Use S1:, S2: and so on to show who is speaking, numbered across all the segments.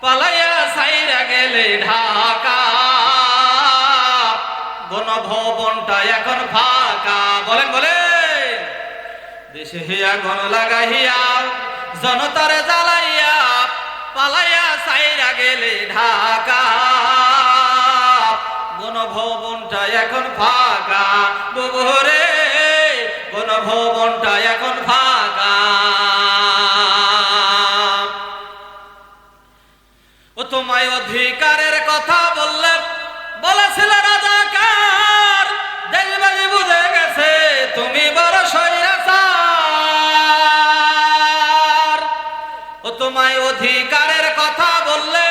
S1: পালাইয়া সাইরা গেলে ঢাকা, গণভবনটা এখন ফাঁকা। বলেন বলেন। দেশে আগুন লাগাইয়া জনতারে জ্বালাইয়া পালাইয়া সাইরা গেলে ঢাকা, গণভবনটা এখন ফাঁকা। বুবুরে গণভবনটা এখন ফাঁকা। ও তোমায় অধিকারের কথা বললে বলেছিল রাজাকার, দেশবাসী বুঝে গেছে তুমি বড় স্বৈরাচার। ও তোমায় অধিকারের কথা বললে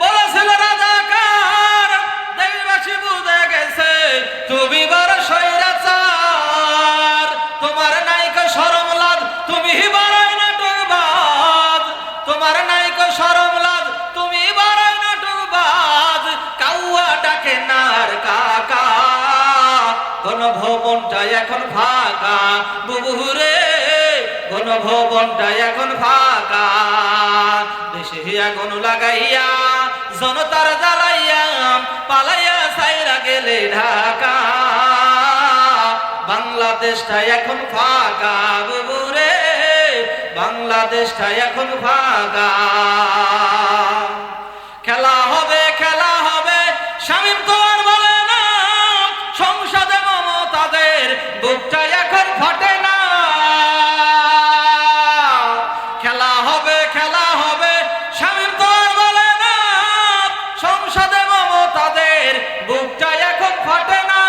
S1: বলেছিল রাজাকার, দেশবাসী বুঝে গেছে তুমি বড় স্বৈরাচার। তোমার নাইকো শরম লাজ, তুমি বড়ই নাটকবাজ। তোমার নাইকো শরম লাজ, তুমি বড়ই নাটকবাজ। কাউয়া ডাকে নার কাকা, গণভবনটা এখন ফাঁকা। বুবুরে গণভবনটা এখন ফাঁকা। দেশে আগুন লাগাইয়া জনতার জ্বালাইয়া পালাইয়া সাইরা গেলে ঢাকা, বাংলাদেশটা এখন ফাঁকা। বুবুরে বাংলাদেশটা এখন ফাঁকা। খেলা হবে খেলা হবে শামীম তোমার বলে না, সংসদে মমতাদের বুকটা এখন ফাটে না। খেলা হবে শামীম তোমার বলে না, সংসদে মমতাদের বুকটা এখন ফাটে না।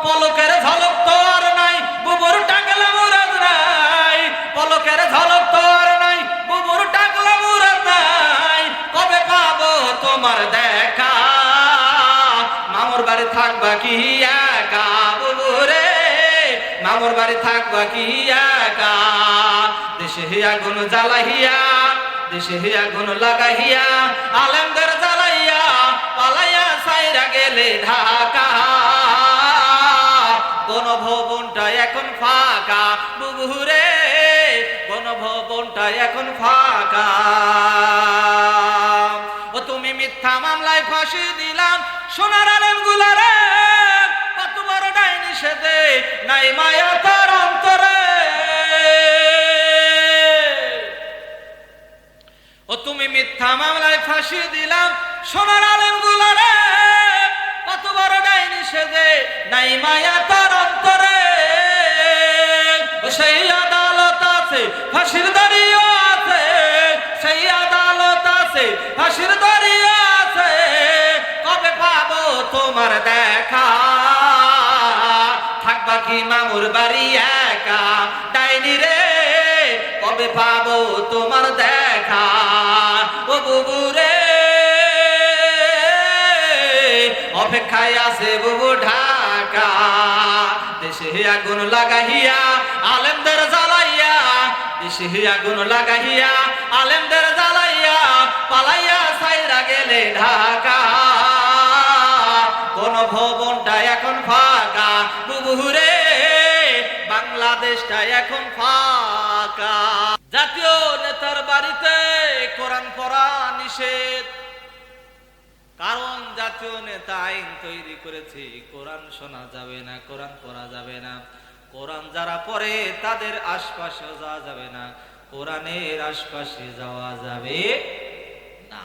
S1: পলকের ঝলক তো আর নাই, বুবুর টাকলা মুরাদ নাই। পলকের ঝলক তো আর নাই, বুবুর টাকলা মুরাদ নাই। কবে পাবো তোমার দেখা, মামুর বাড়ি থাকবা কি একা। বুবুরে মামুর বাড়ি থাকবা কি একা। দেশে আগুন জ্বালাইয়া, দেশে আগুন লাগাইয়া আলেমদের জ্বালাইয়া পালাইয়া সাইরা গেলে ঢাকা, গণভবনটা এখন ফাঁকা। বুবুরে গণভবনটা এখন ফাঁকা। ও তুমি মিথ্যা মামলায় ফাঁসি দিলাম সোনার আলেম গুলারে, কত বড় ডাইনি সেদে নাই মায়া তার অন্তরে। ও তুমি মিথ্যা মামলায় ফাঁসি দিলাম সোনার আলেম গুলারে, কত বড় ডাইনি সেদে নাই মায়া তার অন্তরে। ও সেই আদালত আছে ফাঁসির দাঁড়িয়ে আছে, সেই আদালত আছে ফাঁসির দাঁড়িয়ে আছে। কবে পাবো তোমার দেখা, থাকবা কি মামুর বাড়ি একা। ডাইনি রে কবে পাবো তোমার দেখা। ও বুবুরে অপেক্ষায় আছে বুবু ঢাকা। দেশে আগুন লাগাইয়া আলেমদের জ্বালাইয়া, দেশে আগুন লাগাইয়া আলেমদের জ্বালাইয়া পালাইয়া সাইরা গেলে ঢাকা, গণভবনটা এখন ফাঁকা। বুবুরে বাংলাদেশটা এখন ফাঁকা। জাতীয় নেতার বাড়িতে কোরআন পড়া নিষেধ, কারণ জাতীয় নেতা আইন তৈরি করেছে কোরআন শোনা যাবে না, কোরআন পড়া যাবে না। কোরআন যারা পড়ে তাদের আশপাশে যাওয়া যাবে না, কোরআনের আশপাশে যাওয়া যাবে না।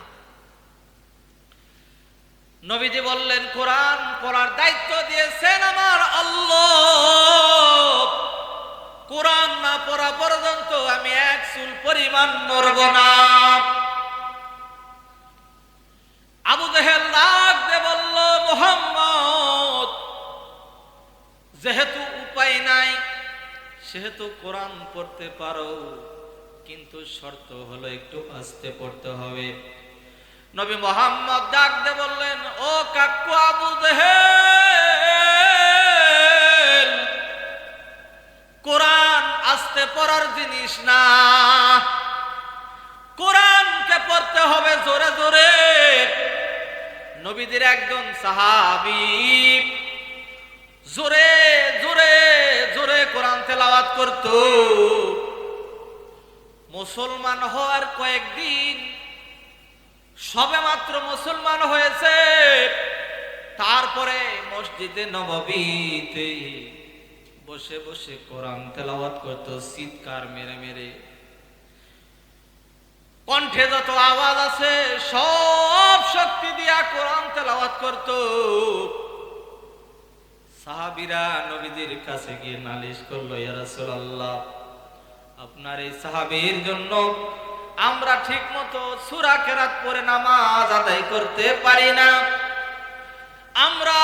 S1: নবীজি বললেন কোরআন পড়ার দায়িত্ব দিয়েছেন আমার আল্লাহ, কোরআন না পড়া পর্যন্ত আমি এক চুল পরিমাণ নড়ব না। আবু জেহেল ডাক দিয়ে বলল মুহাম্মদ, যেহেতু উপায় নাই সেহেতু কোরআন পড়তে পারো, কিন্তু শর্ত হলো একটু আস্তে পড়তে হবে। নবী মুহাম্মদ ডাক দিয়ে বললেন, ও কাকু আবু জেহেল, কোরআন আস্তে পড়ার জিনিস না, কোরআনকে পড়তে হবে জোরে জোরে। নবীদের একজন সাহাবী জোরে জোরে জোরে কোরআন তেলাওয়াত করত। মুসলমান হওয়ার কয়েকদিন সবেমাত্র মুসলমান হয়েছে, তারপরে মসজিদে নববীতে বসে বসে কোরআন তেলাওয়াত করত চিৎকার মেরে মেরে। কণ্ঠে যত আওয়াজ আছে সব শক্তি দিয়া কোরআন তেলাওয়াত করত। সাহাবীরা নবীজির কাছে গিয়ে নালিশ করলো, ইয়া রাসূলুল্লাহ, আপনার এই সাহাবীর জন্য আমরা ঠিক মতো সূরা কেরাত পড়ে নামাজ আদায় করতে পারি না, আমরা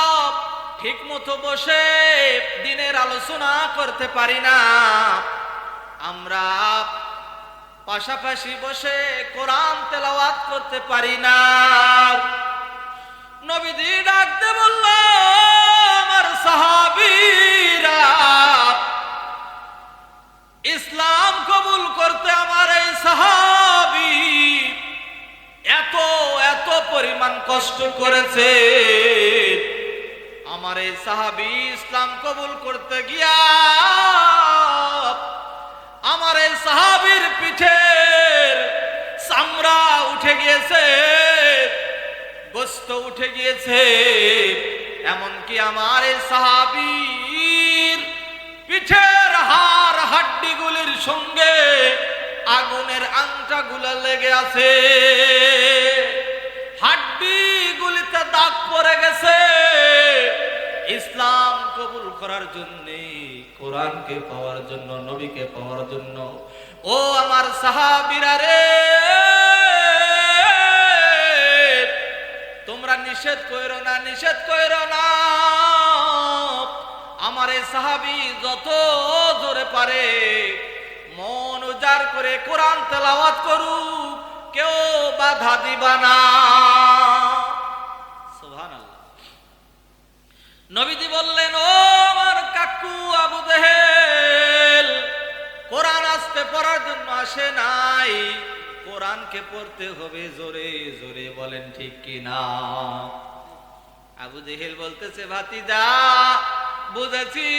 S1: ঠিক মতো বসে দিনের আলোচনা করতে পারি না, আমরা পাশাপাশি বসে কোরআন তেলাওয়াত করতে পারি না। নবীজি ডাকতে বলল, আমার সাহাবীরা, ইসলাম কবুল করতে আমার এই সাহাবী এত এত পরিমাণ কষ্ট করেছে, আমার এই সাহাবী ইসলাম কবুল করতে গিয়া আমার এই সাহাবীর পিঠের চামড়া উঠে গিয়েছে, গোশত উঠে গিয়েছে, এমনকি আমার এই সাহাবীর পিঠের হাড় হাড্ডিগুলির সঙ্গে আগুনের আংটাগুলো লেগে আছে, হাড্ডিগুলিতে দাগ পড়ে গেছে। ইসলাম কবুল করার জন্য, কোরআনকে পাওয়ার জন্য, নবীকে পাওয়ার জন্য। ও আমার সাহাবীরা রে, তোমরা নিষেধ কইরো না, নিষেধ কইরো না। আমার এই সাহাবী যত জোরে পারে মন উজাড় করে কোরআন তেলাওয়াত করুক, কেউ বাধা দিবা না। সুবহানাল্লাহ। নবীজি বললেন, ও আমার কাকু আবু জেহেল, কোরআন আজকে পড়ার জন্য আসে নাই, কোরআনকে পড়তে হবে জোরে জোরে, বলেন ঠিক কি না? আবু জেহেল বলতেছে, ভাতিজা বুঝেছি,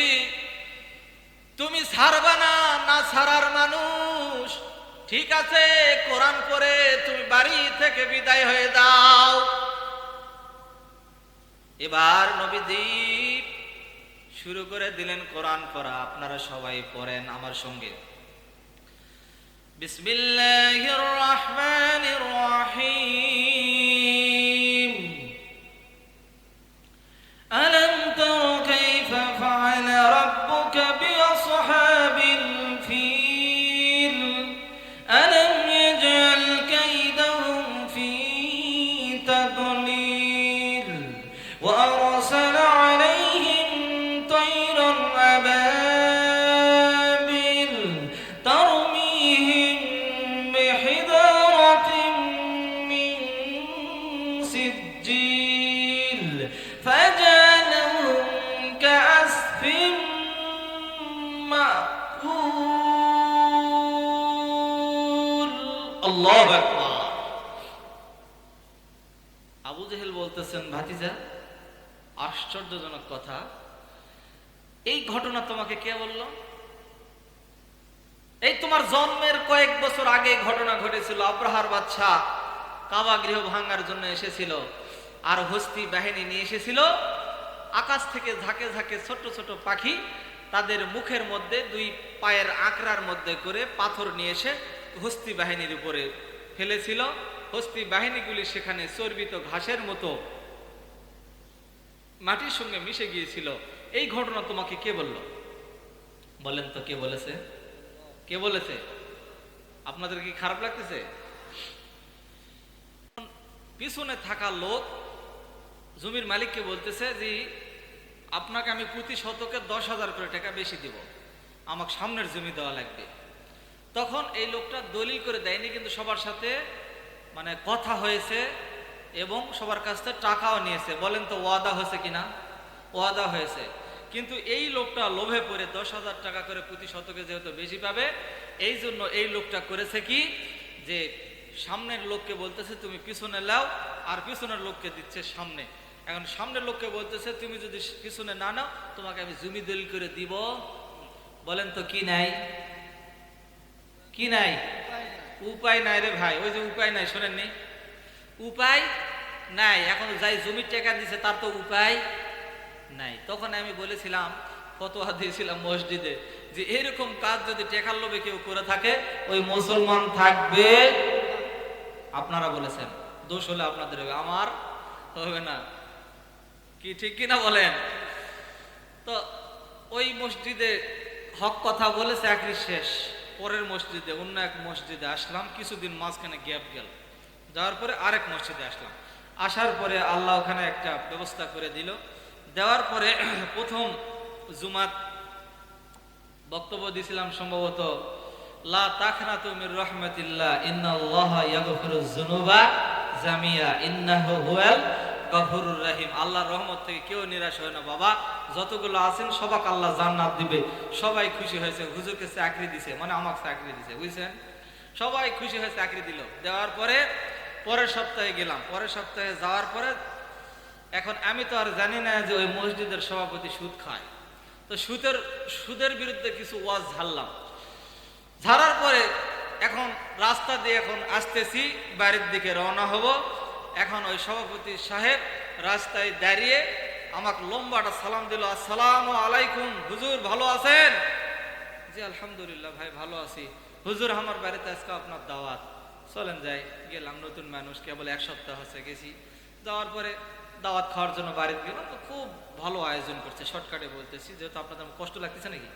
S1: তুমি ছাড়বা না, না ছাড়ার মানুষ, ঠিক আছে, কোরআন পড়ে তুমি বাড়ি থেকে বিদায় হয়ে যাও। এবার নবীজি শুরু করে দিলেন কোরআন পড়া। আপনারা সবাই পড়েন আমার সঙ্গে। বিসমিল্লাহির রহমানির রহিম। আলাম তারা কাইফা ফাআলা রাব্বুকা বিআসহাবিল ফিল আলাম ইয়াজআল কাইদাহুম ফি তাদলিল ওয়া আরসালা আলাইহিম তায়রান আবাবিল তারমিহিম বিহিজারাতিন মিন সিজ্জিল ফাজালাহুম কাআসফিন মাকুল। আল্লাহু আকবার। আবু জেহেল বলতেছেন, ভাতিজা আশ্চর্যজনক কথা, এই ঘটনা তোমাকে কে বলল? এই তোমার জন্মের কয়েক বছর আগে ঘটনা ঘটেছিল। আব্রাহার বাদশা কাবা গৃহ ভাঙার জন্য এসেছিল, আর হস্তি বাহিনী নিয়ে এসেছিল। আকাশ থেকে ঝাঁকে ঝাঁকে ছোট ছোট পাখি তাদের মুখের মধ্যে দুই পায়ের আঁকড়ার মধ্যে করে পাথর নিয়ে এসে হস্তি বাহিনীর উপরে ফেলেছিল। হস্তি বাহিনীগুলি সেখানে চর্বিত ঘাসের মতো মাটির সঙ্গে মিশে গিয়েছিল। এই ঘটনা তোমাকে কে বলল? বলেন তো কে বলেছে? কে বলেছে? আপনাদের কি খারাপ লাগতেছে? পিছনে থাকা লোক জমির মালিককে বলতেছে যে আপনাকে আমি প্রতি শতকে 10,000 করে টাকা বেশি দিব, আমাকে সামনের জমি দেওয়া লাগবে। তখন এই লোকটা দলিল করে দেয়নি, কিন্তু সবার সাথে মানে কথা হয়েছে এবং সবার কাছ থেকে টাকাও নিয়েছে। বলেন তো ওয়াদা হয়েছে কিনা? ওয়াদা হয়েছে। কিন্তু এই লোকটা লোভে পড়ে 10,000 টাকা করে প্রতি শতকে যেহেতু বেশি পাবে, এই জন্য এই লোকটা করেছে কি, যে সামনের লোককে বলতেছে তুমি পিছনে লাও, আর পিছনের লোককে দিচ্ছে সামনে। এখন সামনের লোককে বলতেছে তুমি যদি পিছনে না নাও তোমাকে আমি জমি দলিল করে দিব। বলেন তো কি নাই? কি নাই? উপায় নাই রে ভাই। ওই যে উপায় নাই, শোনেননি? উপায় নাই, এখন যাই জমির টাকা দিছে তার তো উপায় নাই। তখন আমি বলেছিলাম, ফতোয়া দিয়েছিলাম মসজিদে, যে এরকম কাজ যদি টেকার লোভে কেউ করে থাকে ওই মুসলমান থাকবে। আপনারা বলেছেন দোষ হলে আপনাদের হবে, আমার হবে না, কি ঠিক কিনা বলেন? তো ওই মসজিদে হক কথা বলে চাকরি শেষ, পরের মসজিদে অন্য এক মসজিদে আসলাম, কিছুদিন মাঝখানে গ্যাপ গেল, যাওয়ার পরে আরেক মসজিদে আসলাম। আসার পরে আল্লাহ ওখানে একটা ব্যবস্থা করে দিল। দেওয়ার পরে প্রথম জুমাত বক্তব্য দিয়েছিলাম সম্ভবত, লা তাখনাতু মির রাহমাতিল্লাহ ইন্নাল্লাহা ইয়াগফিরুয যুনুবা জামিয়া ইন্নাহু হুয়াল গফুরুর রহিম। আল্লাহর রহমত থেকে কেউ নিরাশ হয় না বাবা, যতগুলো আছেন সবাক আল্লাহ জান্নাত দিবে। সবাই খুশি হয়েছে, হুজুরকে চাকরি দিছে, মানে আমাকে চাকরি দিছে, বুঝছেন? সবাই খুশি হয়ে চাকরি দিল। দেওয়ার পরে পরের সপ্তাহে গেলাম, পরের সপ্তাহে যাওয়ার পরে এখন আমি তো আর জানি না যে ওই মসজিদের সভাপতি সুদ খায়, তো সুদের বিরুদ্ধে কিছু ওয়াজ ঝাড়লাম। ঝাড়ার পরে এখন রাস্তা দিয়ে এখন আসতেছি, বাড়ির দিকে রওনা হব। এখন ওই সভাপতি সাহেব রাস্তায় দাঁড়িয়ে আমাকে লম্বাটা সালাম দিল, আসসালামু আলাইকুম হুজুর, ভালো আছেন? জি আলহামদুলিল্লাহ ভাই ভালো আছি। হুজুর আমার বাড়িতে আজকে আপনার দাওয়াত, চলেন যাই। গেলাম, নতুন মানুষ, কেবল এক সপ্তাহ হচ্ছে গেছি। যাওয়ার পরে দাওয়াত খাওয়ার জন্য বাড়িতে গেলাম, তো খুব ভালো আয়োজন করছে, শর্টকাটে বলতেছি যেহেতু আপনাদের কষ্ট লাগতেছে নাকি।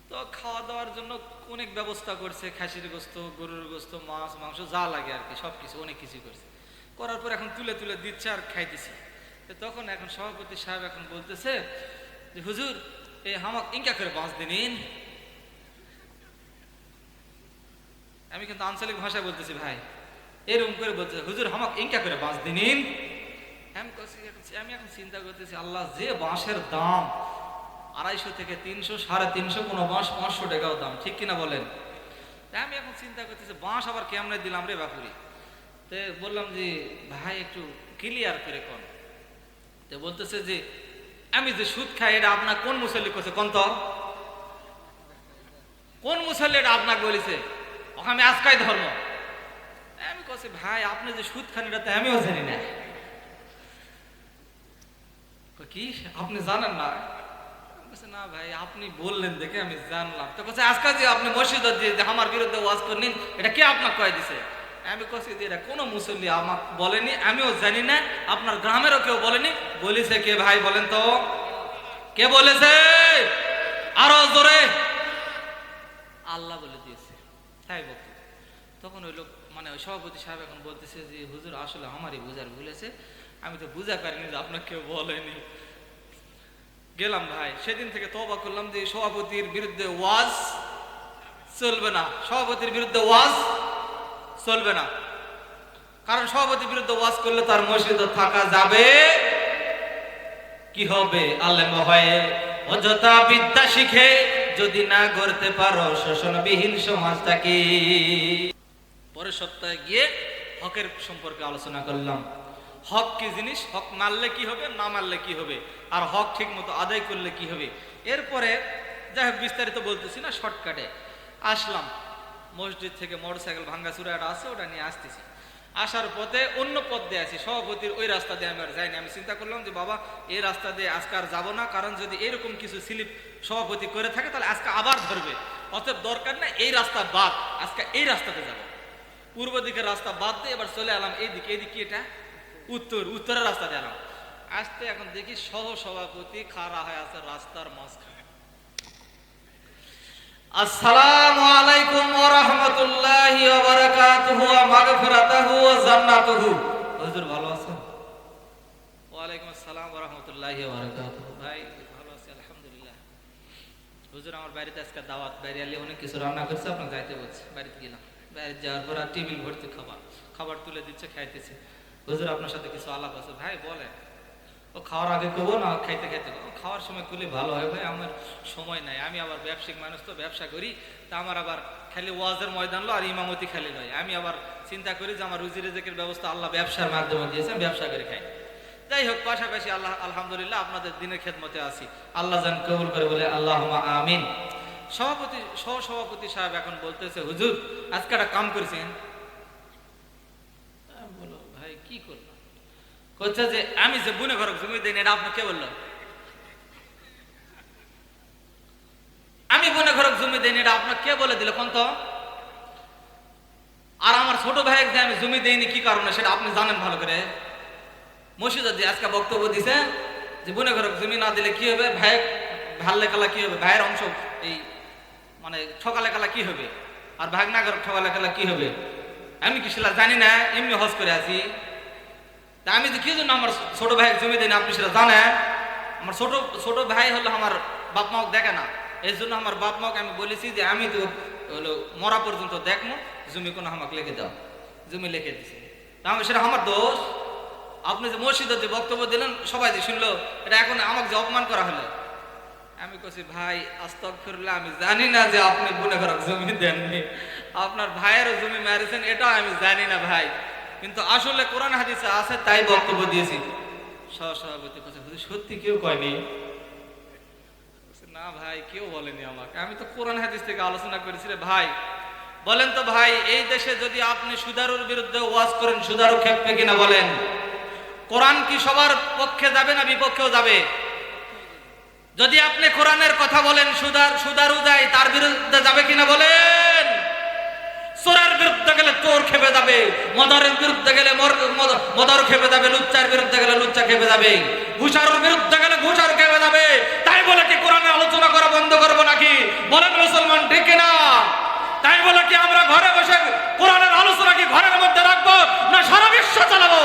S1: তো খাওয়া দাওয়ার জন্য অনেক ব্যবস্থা করছে, খাসির গোস্ত, গরুর গোস্ত, মাছ মাংস যা লাগে আর কি, সব কিছু অনেক কিছুই করছে। করার পর এখন তুলে তুলে দিচ্ছে আর খাইতেছি। তখন এখন সভাপতি সাহেব এখন বলতেছে যে হুজুর এই হামাক ইনকা করে বাঁচ দিন। আমি কিন্তু আঞ্চলিক ভাষায় বলতেছি ভাই, এরকম করে বলতেছে হুজুর হামাক ইনকা করে বাঁচ দিন। আমি এখন চিন্তা করতেছি, আল্লাহ যে বাঁশের দাম 250 থেকে 300, 350, কোনো বাঁশ 500 টাকাও দাম, ঠিক কিনা বলেন? আমি এখন চিন্তা করতেছি বাঁশ আবার কেমনে দিলাম রে বাপুরি। তো বললাম যে ভাই একটু ক্লিয়ার করে কোন। তো বলতেছে যে আমি যে সুদ খাই এটা আপনার কোন মুসল্লি করছে কোন? তো কোন মুসল্লি এটা আপনাকে বলেছে? আমি আজকাই ধর্ম। আমি কছি ভাই আপনি যে সুদ খান এটা তো আমিও জানি না। কি আপনি জানেন না? না ভাই আপনি বললেন দেখে আমি জানলাম। তো কাছে আজকাল যে আপনি মসজিদে দিয়ে আমার বিরুদ্ধে ওয়াজ করলেন, এটা কে আপনাকে কয়ে দিছে? আমি কছি যে এটা কোনো মুসল্লি আমাকে বলেনি, আমিও জানি না, আপনার গ্রামেরও কেউ বলেনি। বলেছে কে ভাই বলেন তো, কে বলেছে? আরো জোরে। আল্লাহ বলে দিয়েছে, তাই বলতো। তখন ওই লোক মানে ওই সভাপতি সাহেব এখন বলতেছে যে হুজুর আসলে আমারই বুঝার ভুলেছে, আমি তো বুঝা পারিনি যে আপনাকে কেউ বলেনি। গেলাম ভাই, সেদিন থেকে তওবা করলাম যে সভাপতির বিরুদ্ধে ওয়াজ চলবে না, সভাপতির বিরুদ্ধে ওয়াজ চলবে না। কারণ সভাপতির বিরুদ্ধে ওয়াজ করলে তার মসজিদে থাকা যাবে, কি হবে? আলেম হয়ে অযথা বিদ্যা শিখে যদি না গড়তে পারো শোষণবিহীন সমাজটাকে। পরের সপ্তাহে গিয়ে হকের সম্পর্কে আলোচনা করলাম। হক কি জিনিস, হক মারলে কি হবে, না মারলে কি হবে, আর হক ঠিক মতো আদায় করলে কি হবে। এরপরে যাই হোক বিস্তারিত বলতেছি না, শর্টকাটে আসলাম। মসজিদ থেকে মোটরসাইকেল ভাঙ্গাচুরা একটা আছে, ওটা নিয়ে আসতেছি। আসার পথে অন্য পথ দিয়ে আসি, সভাপতির ওই রাস্তা দিয়ে আমি আর যাইনি। আমি চিন্তা করলাম যে বাবা এই রাস্তা দিয়ে আজকে আর যাবো না, কারণ যদি এরকম কিছু স্লিপ সভাপতি করে থাকে তাহলে আজকে আবার ধরবে। অতএব দরকার না, এই রাস্তা বাদ, আজকে এই রাস্তাতে যাব। পূর্ব দিকের রাস্তা বাদ দিয়ে এবার চলে এলাম এইদিকে। এইদিকে এটা উত্তরের রাস্তা দিয়ে এলাম। আসতে এখন দেখি সহ সভাপতি খাড়া হয়ে আছে রাস্তার মাঝখানে। আসসালামু আলাইকুম ওয়া রাহমাতুল্লাহি ওয়া বারাকাতুহু ওয়া মাগফিরাতুহু ওয়া জান্নাতুহু। হুজুর ভালো আছেন? ওয়া আলাইকুম আসসালাম ওয়া রাহমাতুল্লাহি ওয়া বারাকাতুহু। ভাই ভালো আছি আলহামদুলিল্লাহ। হুজুর আমার বাড়িতে আজকে দাওয়াত, বাইরে আলি অনেক কিছু রান্না করছে, আপনাকে যাইতে বলছে। বাড়িতে গেলাম, বাইরে যাওয়ার পর টেবিল ভর্তি খাবার তুলে দিচ্ছে, খাইতেছে। হুজুর আপনার সাথে কিছু আলাপ আছে। ভাই বলেন। ও খাওয়ার আগে করবো না খাইতে খাইতে? খাওয়ার সময় করলে ভালো হয় ভাই, আমার সময় নাই, আমি আবার ব্যবসায়িক মানুষ, তো ব্যবসা করি, তা আমার আবার খালি ওয়াজের ময়দান লো আর ইমামতি খালি নয়। আমি আবার চিন্তা করি যে আমার রুজি রেজেকের ব্যবস্থা আল্লাহ ব্যবসার মাধ্যমে দিয়েছে, আমি ব্যবসা করে খাই। যাই হোক পাশাপাশি আল্লাহ আলহামদুলিল্লাহ আপনাদের দিনের খেদমতে আছি, আল্লাহ যেন কবুল করে বলে আল্লাহুম্মা আমিন। সহসভাপতি সাহেব এখন বলতেছে হুজুর আজকে একটা কাম করেছেন। কি করলাম? বলছে যে আমি যে বুনে ঘরক জমি দেই না, এটা আপনি কে বললো? আমি বুনে ঘরক জমি দেই না, এটা আপনাকে কে বলে দিল কোন তো? আর আমার ছোট ভাই যে আমি জমি দেইনি কি কারণে সেটা আপনি জানেন ভালো করে। মসজিদে যে আজকে বক্তব্য দিছে যে বুনে ঘরক জমি না দিলে কি হবে, ভাই ভাল্লে কালা কি হবে, ভাইয়ের অংশ এই মানে ঠকালে কালা কি হবে, আর ভাগ না ঘরক ঠকালে কালা কি হবে, আমি কি সেটা জানি না, এমনি হজ করে আছি। তা আমি যে কি জন্য আমার ছোট ভাই জমি দেন আপনি সেটা জানেন? আমার ছোট ভাই হলো আমার বাপ মাও দেখে না, এই জন্য আমার বাপ মাকে আমি বলেছি যে আমি তো হলো মরা পর্যন্ত দেখবো, জমি কোনো আমাকে লিখে দাও, জমি লিখে দিছি। তাহলে সেটা আমার দোষ? আপনি যে মসজিদে যে বক্তব্য দিলেন সবাই যে শুনলো, এটা এখন আমাকে যে অপমান করা হলো। আমি কইছি ভাই আস্তাগফিরুল্লাহ, আমি জানি না যে আপনি বুনে ঘরক জমি দেননি, আপনার ভাইয়েরও জমি মেরেছেন এটাও আমি জানি না ভাই, কিন্তু আসলে কোরআন হাদিসে আছে তাই বক্তব্য দিয়েছি। সহসভাপতি কাছে সত্যি কেউ কয়নি? না ভাই কেউ বলেনি আমাকে, আমি তো কোরআন হাদিস থেকে আলোচনা করেছি রে ভাই। বলেন তো ভাই, এই দেশে যদি আপনি সুদারুর বিরুদ্ধে ওয়াজ করেন, সুদারু খেপবে কিনা বলেন? কোরআন কি সবার পক্ষে যাবে না বিপক্ষেও যাবে? যদি আপনি কোরআনের কথা বলেন, সুদারু যায়, তার বিরুদ্ধে যাবে কিনা বলেন? চোরের বিরুদ্ধে গেলে চোর খেপে যাবে, মদারের বিরুদ্ধে গেলে মদার খেপে যাবে, লুচ্চার বিরুদ্ধে গেলে লুচ্চা খেপে যাবে, ঘুষারুর বিরুদ্ধে গেলে ঘুষার খেপে যাবে। তাই বলে কি কোরআনে আলোচনা করা বন্ধ করবো নাকি? বলেন মুসলমান ঠিক কিনা? তাই বলে কি আমরা ঘরে বসে কোরআনের আলোচনা কি ঘরের মধ্যে রাখবো, না সারা বিশ্ব চালাবো?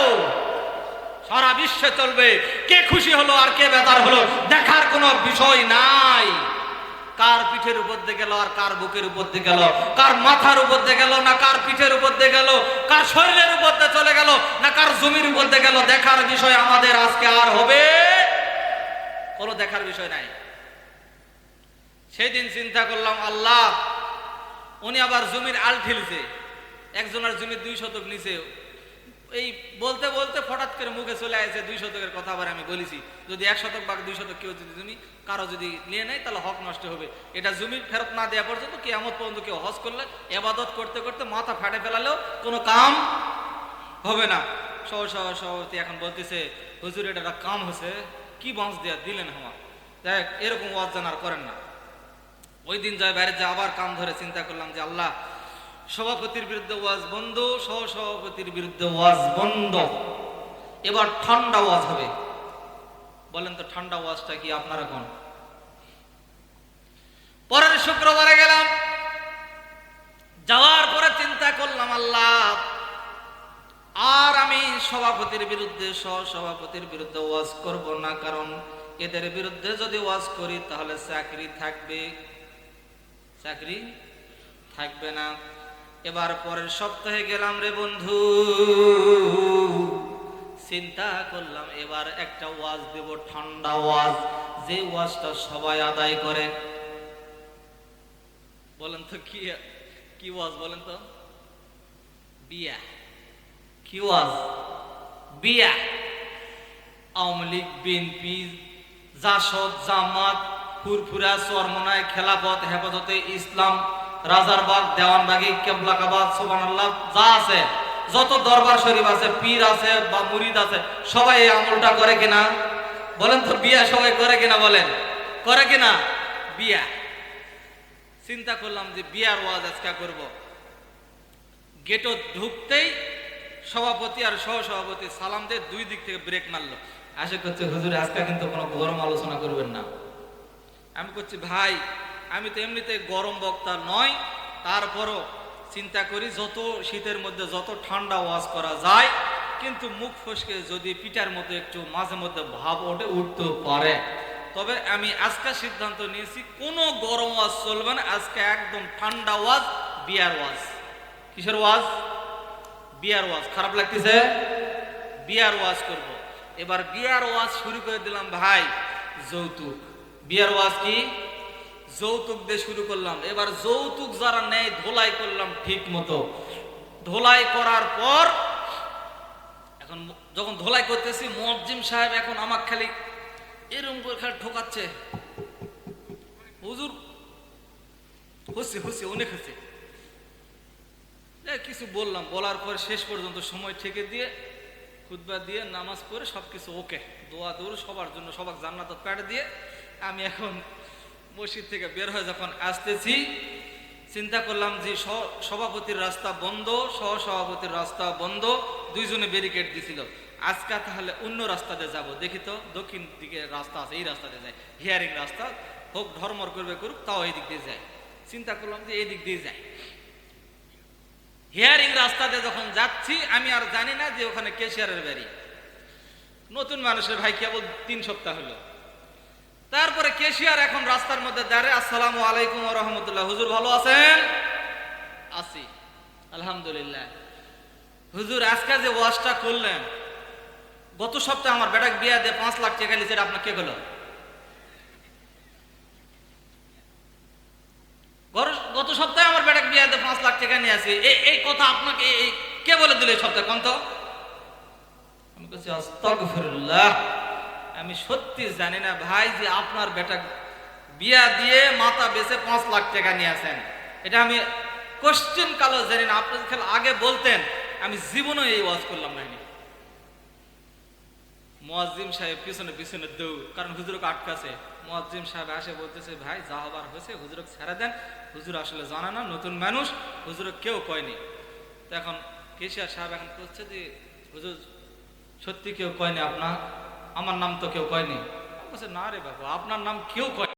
S1: সারা বিশ্বে চলবে। কে খুশি হলো আর কে বেজার হলো দেখার কোনো বিষয় নাই। কার পিঠের উপর দিয়ে গেল আর কার বুকের উপর দিয়ে গেল, কার মাথার উপর দিয়ে গেল না কার পিঠের উপর দিয়ে গেল, কার শরীরের উপর দিয়ে চলে গেল না কার জমির উপর দিয়ে গেল, দেখার বিষয় আমাদের আজকে আর হবে কোনো দেখার বিষয় নাই। সেই দিন চিন্তা করলাম, আল্লাহ উনি আবার জমির আল ঠেলছে, একজনের জমি 2 শতক নিচে, এই বলতে বলতে হঠাৎ করে মুখে চলে আসছে 2 শতকের কথা। আবার আমি বলেছি যদি 1 শতক বা 2 শতক কেউ যদি জমি কারো যদি নিয়ে নেয় তাহলে হক নষ্ট হবে। এটা জমি ফেরত না দেওয়া পর্যন্ত কিয়ামত পর্যন্ত কেউ হজ করলে ইবাদত করতে করতে মাথা ফাটে ফেলালেও কোনো কাম হবে না। সভাপতি এখন বলতেছে হুজুর এটা কাম হচ্ছে, কি বংশ দেয়া দিলেন আমার, দেখ এরকম ওয়াজ জানার করেন না। ওই দিন যায় বাইরে যা আবার কাম ধরে চিন্তা করলাম যে আল্লাহ সভাপতির বিরুদ্ধে ওয়াজ বন্ধ, সহসভাপতির বিরুদ্ধে ওয়াজ বন্ধ, এবার ঠান্ডা ওয়াজ হবে। বলেন তো ঠান্ডা ওয়াজটা কি আপনারা কোন? পরের শুক্রবারে গেলাম, যাওয়ার পরে চিন্তা করলাম আল্লাহ আর আমি সভাপতির বিরুদ্ধে সহসভাপতির বিরুদ্ধে ওয়াজ করব না, কারণ এদের বিরুদ্ধে যদি ওয়াজ করি তাহলে চাকরি থাকবে, চাকরি থাকবে না। এবার পরের সপ্তাহে গেলাম রে বন্ধু, চিন্তা করলাম এবার একটা ওয়াজ দেব, ঠান্ডা ওয়াজ, যে ওয়াজটা সবাই আদায় করে। বলেন তো কি ওয়াজ বলেন তো? বিয়া। কি ওয়াজ? বিয়া। আওয়ামী লীগ, বিএনপি, জাসদ, জামাত, ফুরফুরা, চরমনায়, খেলাফত, হেফাজতে ইসলাম, রাজারবাগ, দেওয়ানবাগি, কেবলাকাবাদ, সুবহানাল্লাহ যা আছে, যত দরবার শরীফ আছে, পীর আছে বা মুরিদ আছে, সবাই এই আমলটা করে কিনা বলেন তো? বিয়া সবাই করে কিনা বলেন? করে কিনা? বিয়া। চিন্তা করলাম যে বিয়ার ওয়াজ আজকে করব। গেটও ঢুকতেই সভাপতি আর সহসভাপতি সালাম দিয়ে 2 দিক থেকে ব্রেক মারলো। আশা করছে হুজুর আজকে কিন্তু কোনো গরম আলোচনা করবেন না। আমি করছি ভাই আমি তো এমনিতে গরম বক্তা নয়, তারপরও চিন্তা করি যত শীতের মধ্যে যত ঠান্ডা ওয়াজ করা যায়, কিন্তু মুখ ফসকে যদি পিঠার মধ্যে একটু মাঝে মধ্যে ভাব উঠতে পারে, তবে আমি আজকে সিদ্ধান্ত নিয়েছি কোনো গরম ওয়াজ চলবে না, আজকে একদম ঠান্ডা ওয়াজ, বিয়ার ওয়াজ। কিসের ওয়াজ? বিয়ার ওয়াজ। খারাপ লাগতেছে? বিয়ার ওয়াজ করব। এবার বিয়ার ওয়াজ শুরু করে দিলাম ভাই, যৌতুক। বিয়ার ওয়াজ কি? যৌতুক দিয়ে শুরু করলাম। এবার যৌতুক যারা নেয় ধোলাই করলাম ঠিক মতো। ধোলাই করার পর এখন যখন ধোলাই করতেছি, মুয়াজ্জিম সাহেব এখন আমাকে খালি এরকম করে খালি ঠোকাচ্ছে, হুজুর হচ্ছে অনেক হচ্ছে। কিছু বললাম, বলার পর শেষ পর্যন্ত সময় ঠেকে দিয়ে খুতবা দিয়ে নামাজ পড়ে সবকিছু ওকে, দোয়া দৌড় সবার জন্য, সবার জান্নাত প্যাট দিয়ে আমি এখন মসজিদ থেকে বের হয়ে যখন আসতেছি, চিন্তা করলাম যে সভাপতির রাস্তা বন্ধ, সহসভাপতির রাস্তা বন্ধ, দুইজনে ব্যারিকেড দিছিল। আজকে তাহলে অন্য রাস্তাতে যাব, দেখি তো দক্ষিণ দিকে রাস্তা আছে, এই রাস্তাতে যাই, হিয়ারিং রাস্তা হোক, ধর্মর করবে করুক, তাও এই দিক দিয়ে যায়। চিন্তা করলাম যে এই দিক দিয়ে যাই। হিয়ারিং রাস্তাতে যখন যাচ্ছি আমি আর জানি না যে ওখানে কেশিয়ারের বাড়ি। নতুন মানুষের ভাই কেবল 3 সপ্তাহ হলো। তারপরে কেশিয়ার এখন রাস্তার মধ্যে দাঁড়ায়, আসসালামু আলাইকুম ওয়া রাহমাতুল্লাহ, হুজুর ভালো আছেন? আছি আলহামদুলিল্লাহ। হুজুর আজকে যে ওয়াজটা করলেন, গত সপ্তাহে আমার বেটাকে বিয়া দিয়ে 5 লাখ টাকা লিছে, আপনার কে হলো? গত সপ্তাহে আমার বেটাকে বিয়া দিয়ে 5 লাখ টাকা নিয়ে আসি, এই কথা আপনাকে কে বলে দিল এই সপ্তাহে? কোন তো? আমি বলছি আস্তাগফিরুল্লাহ, আমি সত্যি জানি না ভাই যে আপনার বেটা বিয়া দিয়ে মাথা বেচে 5 লাখ টাকা নিয়ে আসেন। এটা আমি কোশ্চেন কালো জানি না। আপনি খেলা আগে বলতেন আমি জীবনে এই ওয়াজ করলাম না। মুয়াজ্জিম সাহেব পিছনে পিছনে দৌড়, কারণ হুজুরকে আটকাছে। মুয়াজ্জিম সাহেব আসে বলতেছে, ভাই যা হবার হয়েছে হুজুরকে ছেড়ে দেন, হুজুর আসলে জানা না, নতুন মানুষ, হুজুরকে কেউ কয়নি। তো এখন কেশিয়ার সাহেব এখন করছে যে হুজুর সত্যি কেউ কয়নি আপনার, আমার নাম তো কেউ কয়নি। বলছে না রে বাবু, আপনার নাম কেউ কয়